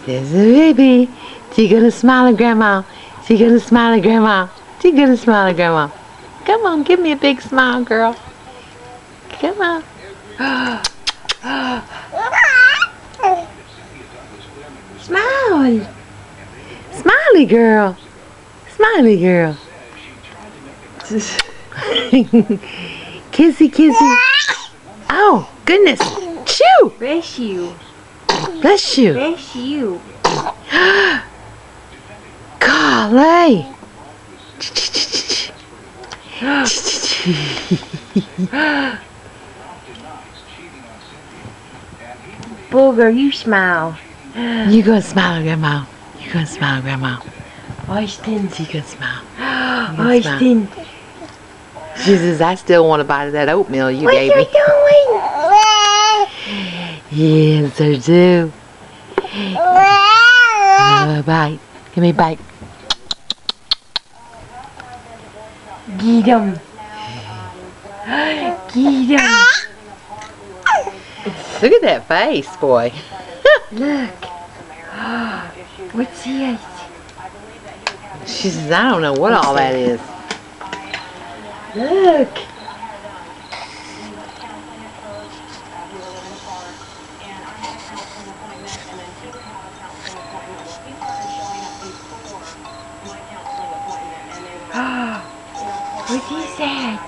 There's a baby. She gonna smile at Grandma. She gonna smile at Grandma. She gonna smile at Grandma. Come on, give me a big smile, girl. Come on. Smile. Smiley girl. Smiley girl. Kissy, kissy. Oh, goodness. Chew. Bless you. Bless you. Bless you. Golly. Booger, you smile. You gonna smile at Grandma. You gonna smile at Grandma. Austyn. She gonna smile. Austyn. She says, I still want a bite of that oatmeal you What gave you me. doing? Yes, I do. Bite. Give me a bite. Get him. Get him. Look at that face, boy. Look. What's this? She says, I don't know what all that is. Look. What is that?